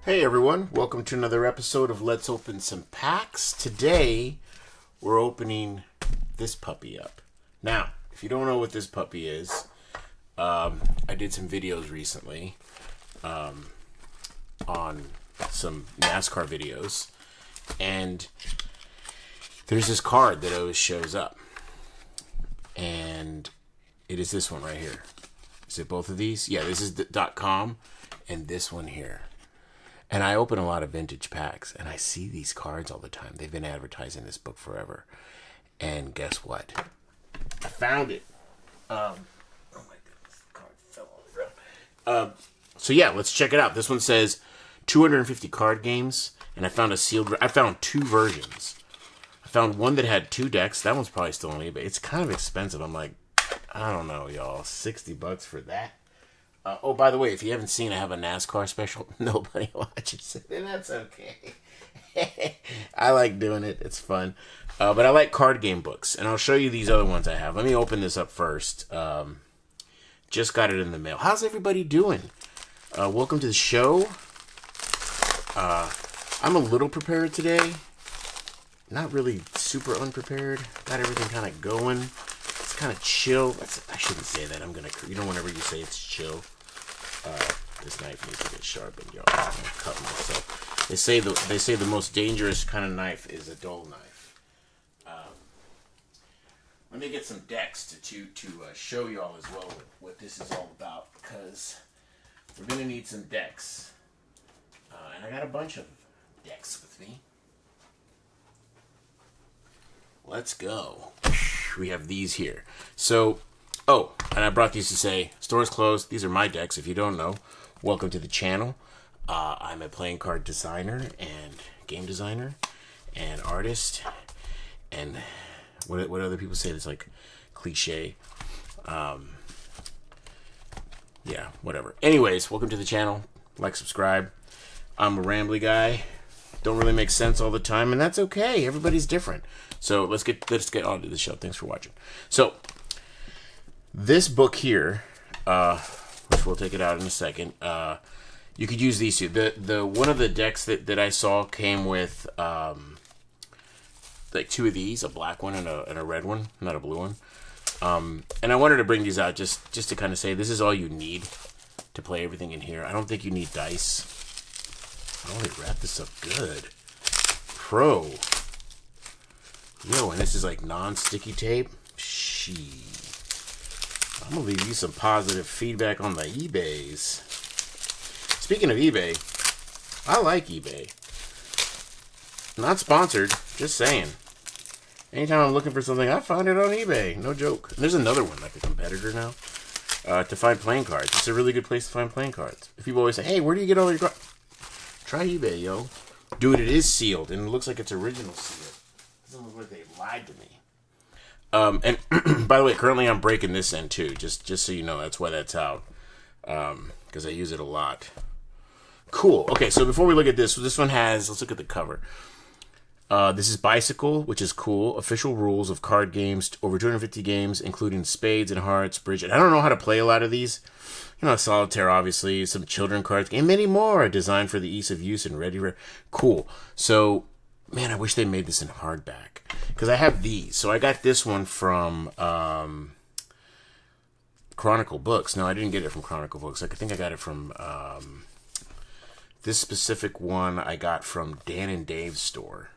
Hey everyone, welcome to another episode of Let's Open Some Packs. Today, we're opening this puppy up. Now, if you don't know what this puppy is, I did some videos recently on some NASCAR videos, and there's this card that always shows up, and it is this one right here. Is it both of these? Yeah, this is the .com, and this one here. And I open a lot of vintage packs, and I see these cards all the time. They've been advertising this book forever. And guess what? I found it. Oh my goodness, the card fell on the ground. So yeah, let's check it out. This one says 250 card games, and I found I found two versions. I found one that had two decks. That one's probably still on eBay. It's kind of expensive. I'm like, I don't know, y'all. $60 for that? Oh, by the way, if you haven't seen, I have a NASCAR special. Nobody watches it, and that's okay. I like doing it. It's fun. But I like card game books, and I'll show you these other ones I have. Let me open this up first. Just got it in the mail. How's everybody doing? Welcome to the show. I'm a little prepared today. Not really super unprepared. Got everything kind of going. It's kind of chill. I shouldn't say that. Whenever you say it's chill. This knife needs to get sharpened, y'all. I'm gonna cut myself. They say the most dangerous kind of knife is a dull knife. Let me get some decks to show y'all as well what this is all about, because we're gonna need some decks, and I got a bunch of decks with me. Let's go. We have these here. So, and I brought these to say, store's closed. These are my decks. If you don't know, welcome to the channel. I'm a playing card designer and game designer and artist. And what other people say that's like cliche. Yeah, whatever. Anyways, welcome to the channel. Like, subscribe. I'm a rambly guy. Don't really make sense all the time, and that's okay. Everybody's different. So let's get on to the show. Thanks for watching. So this book here, which we'll take it out in a second, you could use these two. The one of the decks that I saw came with like two of these, a black one and a red one, not a blue one. And I wanted to bring these out just to kind of say this is all you need to play everything in here. I don't think you need dice. Oh, they wrap this up good. Pro. Yo, and this is like non-sticky tape. I'm going to leave you some positive feedback on the eBays. Speaking of eBay, I like eBay. Not sponsored, just saying. Anytime I'm looking for something, I find it on eBay. No joke. And there's another one, like a competitor now, to find playing cards. It's a really good place to find playing cards. If people always say, hey, where do you get all your cards? Try eBay, yo. Dude, it is sealed, and it looks like it's original sealed. It doesn't look like they lied to me. And by the way, currently I'm breaking this end too, just so you know. That's why that's out, because I use it a lot. Cool. Okay, so before we look at this one has, let's look at the cover. This is Bicycle, which is cool. Official rules of card games, over 250 games, including spades and hearts, bridge. And I don't know how to play a lot of these. You know, solitaire, obviously, some children cards, and many more designed for the ease of use and ready. Cool. So, man, I wish they made this in hardback, because I have these. So I got this one from Chronicle Books. No, I didn't get it from Chronicle Books. I think I got it from this specific one I got from Dan and Dave's store.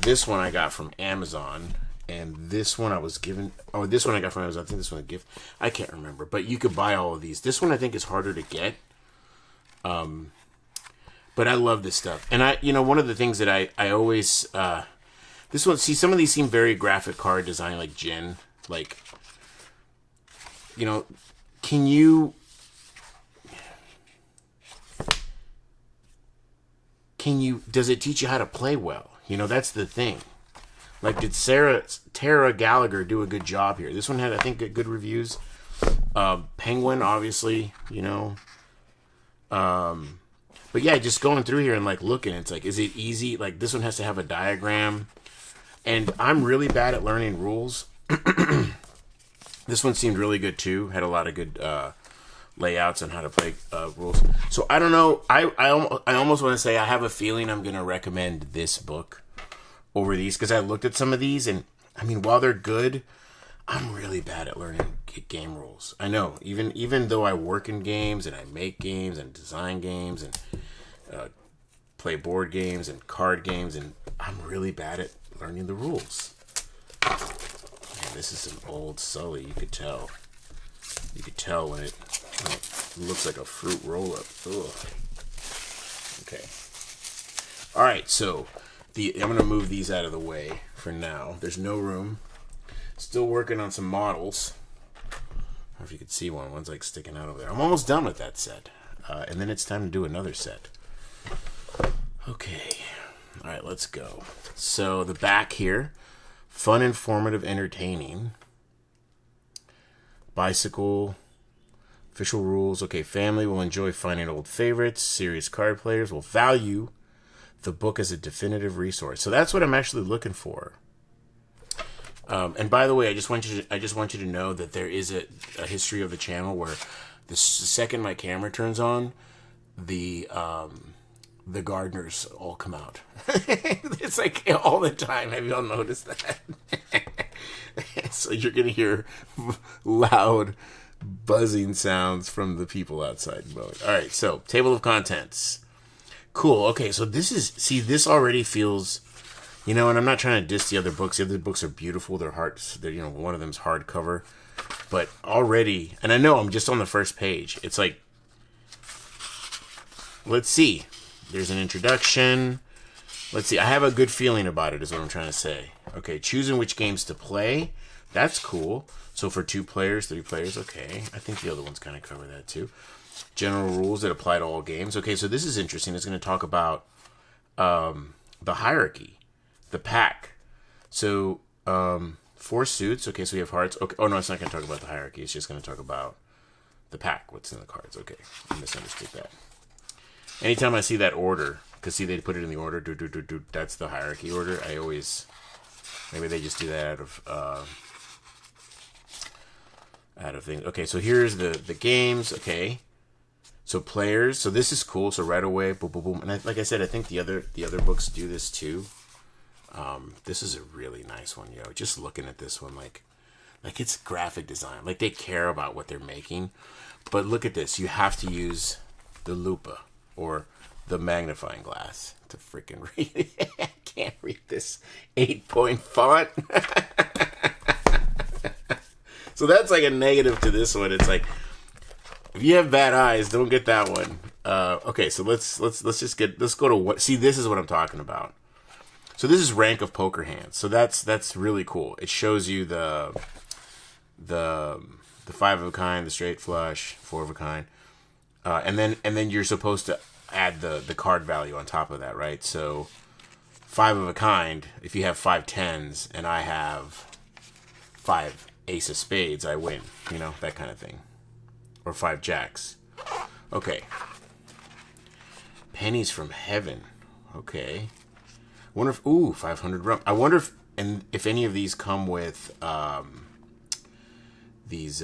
This one I got from Amazon, and this one I was given. Oh, this one I got from Amazon. I think this one was a gift. I can't remember, but you could buy all of these. This one I think is harder to get. But I love this stuff. And one of the things that I always, this one, see, some of these seem very graphic card design, like Jen. Like, does it teach you how to play well? That's the thing. Like, did Tara Gallagher do a good job here? This one had, I think, good reviews. Penguin, obviously, But yeah, just going through here and like looking, it's like, is it easy? Like, this one has to have a diagram, and I'm really bad at learning rules. This one seemed really good too. Had a lot of good layouts on how to play rules. So I don't know. I almost want to say I have a feeling I'm going to recommend this book over these, because I looked at some of these, and I mean, while they're good, I'm really bad at learning game rules. I know, even though I work in games and I make games and design games and play board games and card games, and I'm really bad at learning the rules. Man, this is some old Sully. You could tell. You could tell when it looks like a fruit roll-up. Ugh. Okay. All right, so I'm going to move these out of the way for now. There's no room. Still working on some models. I don't know if you could see one. One's like sticking out over there. I'm almost done with that set. And then it's time to do another set. Okay. All right, let's go. So the back here. Fun, informative, entertaining. Bicycle. Official rules. Okay, family will enjoy finding old favorites. Serious card players will value the book as a definitive resource. So that's what I'm actually looking for. And by the way, I just want you to know that there is a history of the channel where the second my camera turns on, the gardeners all come out. It's like all the time. Have you all noticed that? So you're gonna hear loud buzzing sounds from the people outside mowing. All right, so table of contents. Cool. Okay, so this already feels, and I'm not trying to diss the other books. The other books are beautiful. They're one of them's hardcover, but already, and I know I'm just on the first page. It's like, let's see. There's an introduction. Let's see. I have a good feeling about it, is what I'm trying to say. Okay, choosing which games to play. That's cool. So for 2 players, 3 players, okay. I think the other ones kind of cover that too. General rules that apply to all games. Okay, so this is interesting. It's going to talk about the hierarchy, the pack. So 4 suits. Okay, so we have hearts. Okay. Oh, no, it's not going to talk about the hierarchy. It's just going to talk about the pack, what's in the cards. Okay, I misunderstood that. Anytime I see that order, because see, they put it in the order, that's the hierarchy order. I always, maybe they just do that out of things. Okay, so here's the games. Okay, so players. So this is cool. So right away, boom, boom, boom. And like I said, I think the other books do this too. This is a really nice one, yo. Just looking at this one, like it's graphic design. Like they care about what they're making. But look at this. You have to use the lupa or the magnifying glass to freaking read it. I can't read this 8-point font. So that's like a negative to this one. It's like, if you have bad eyes, don't get that one. Okay, so let's go to what. See, this is what I'm talking about. So this is rank of poker hands. So that's really cool. It shows you the 5 of a kind, the straight flush, 4 of a kind, and then you're supposed to add the card value on top of that, right? So 5 of a kind. If you have 5 tens and I have 5 ace of spades, I win. That kind of thing. Or 5 jacks. Okay. Pennies from heaven. Okay. I wonder if 500 rum. I wonder if any of these come with these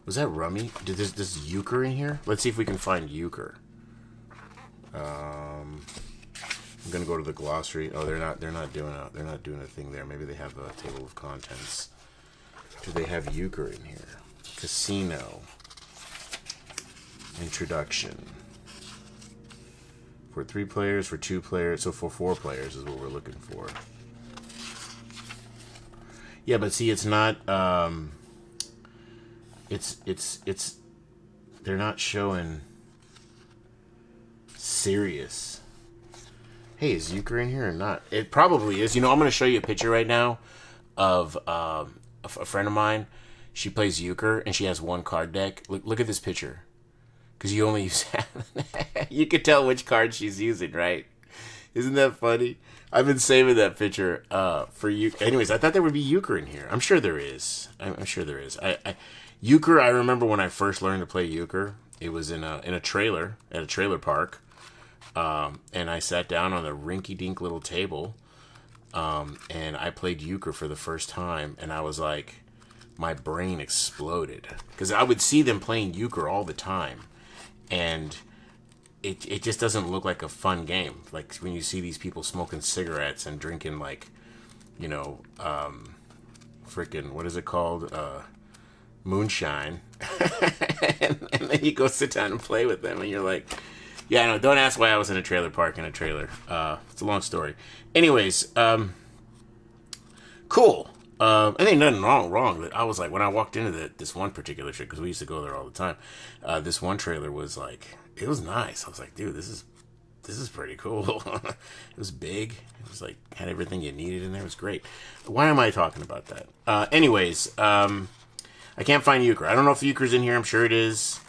was that rummy? Did this euchre in here? Let's see if we can find euchre. I'm gonna go to the glossary. Oh, they're not doing a thing there. Maybe they have a table of contents. Do they have euchre in here? Casino. Introduction. For 3 players, for 2 players, so for 4 players is what we're looking for. Yeah, but see, it's not. It's. They're not showing serious. Hey, is euchre in here or not? It probably is. I'm going to show you a picture right now of a friend of mine. She plays euchre and she has 1 card deck. Look at this picture. Because you only use you could tell which card she's using, right? Isn't that funny? I've been saving that picture for you. Anyways, I thought there would be euchre in here. I'm sure there is. I'm sure there is. Euchre, I remember when I first learned to play euchre, it was in a trailer, at a trailer park. And I sat down on a rinky-dink little table, and I played euchre for the first time, and I was like, my brain exploded. Because I would see them playing euchre all the time. And it just doesn't look like a fun game. Like when you see these people smoking cigarettes and drinking like, you know, freaking, what is it called? Moonshine. and then you go sit down and play with them and you're like, yeah, no, don't ask why I was in a trailer park in a trailer. It's a long story. Anyways, cool. I think nothing wrong. I was like, when I walked into this one particular shit, because we used to go there all the time, this one trailer was like, it was nice. I was like, dude, this is pretty cool. It was big. It was like, had everything you needed in there. It was great. Why am I talking about that? Anyways, I can't find euchre. I don't know if euchre's in here. I'm sure it is.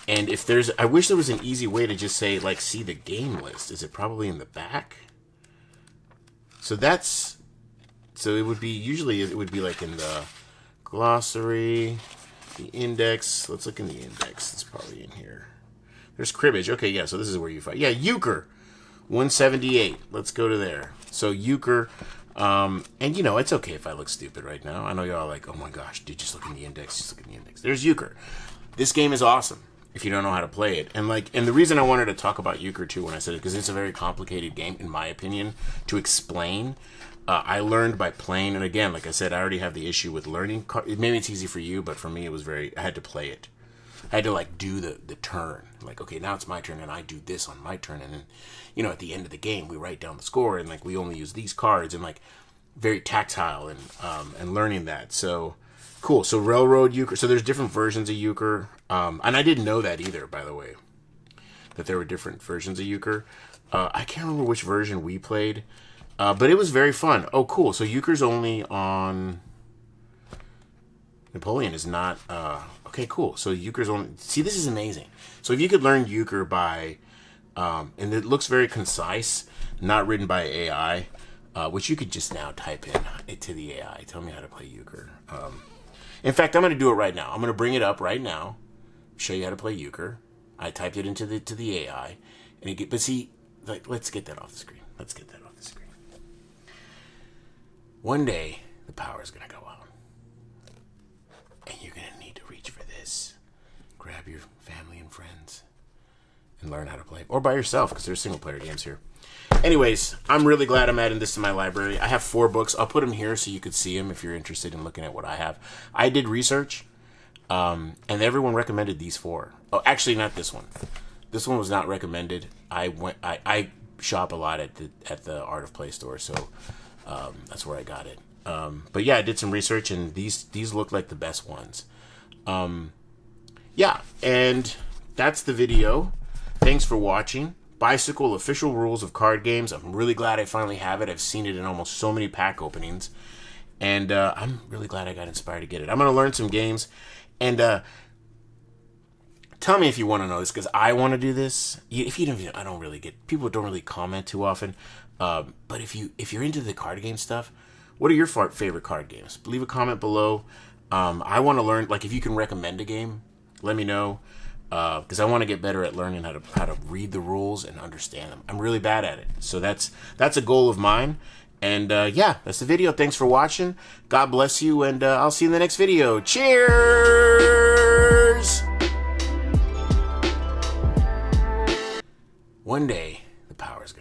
And if there's, I wish there was an easy way to just say, like, see the game list. Is it probably in the back? So it would be, usually it would be like in the glossary, the index. Let's look in the index. It's probably in here. There's cribbage. Okay, yeah, so this is where you find. Yeah, euchre, 178. Let's go to there. So euchre, and you know, it's okay if I look stupid right now. I know y'all are like, oh my gosh, dude, just look in the index. Just look in the index. There's euchre. This game is awesome if you don't know how to play it. And the reason I wanted to talk about euchre too when I said it, because it's a very complicated game, in my opinion, to explain. I learned by playing, and again, like I said, I already have the issue with learning. Maybe it's easy for you, but for me, it was I had to play it. I had to like do the turn. Like, okay, now it's my turn, and I do this on my turn, and then, you know, at the end of the game, we write down the score, and like we only use these cards, and like very tactile, and learning that. So cool. So railroad euchre. So there's different versions of euchre, and I didn't know that either, by the way, that there were different versions of euchre. I can't remember which version we played, but it was very fun. Oh, cool. So euchre's only on. Napoleon is not. Okay, cool. So euchre's only. See, this is amazing. So if you could learn euchre by, and it looks very concise, not written by AI, which you could just now type in to the AI. Tell me how to play euchre. In fact, I'm going to do it right now. I'm going to bring it up right now, show you how to play euchre. I typed it into the AI, and but see, like, let's get that off the screen. Let's get that off the screen. One day, the power is going to go out, and you're going to need to reach for this. Grab your family and friends and learn how to play, or by yourself, because there's single player games here. Anyways, I'm really glad I'm adding this to my library. I have 4 books. I'll put them here so you could see them if you're interested in looking at what I have. I did research, and everyone recommended these 4. Oh, actually, not this one. This one was not recommended. I shop a lot at the Art of Play store, so that's where I got it. But yeah, I did some research, and these look like the best ones. Yeah, and that's the video. Thanks for watching. Bicycle Official Rules of Card Games. I'm really glad I finally have it. I've seen it in almost so many pack openings. And I'm really glad I got inspired to get it. I'm going to learn some games. And tell me if you want to know this, because I want to do this. If you don't, I don't really get... People don't really comment too often. But if you're into the card game stuff, what are your favorite card games? Leave a comment below. I want to learn... Like, if you can recommend a game, let me know. Because I want to get better at learning how to read the rules and understand them. I'm really bad at it. So that's a goal of mine. And yeah, that's the video. Thanks for watching. God bless you, and I'll see you in the next video. Cheers! One day, the power's gonna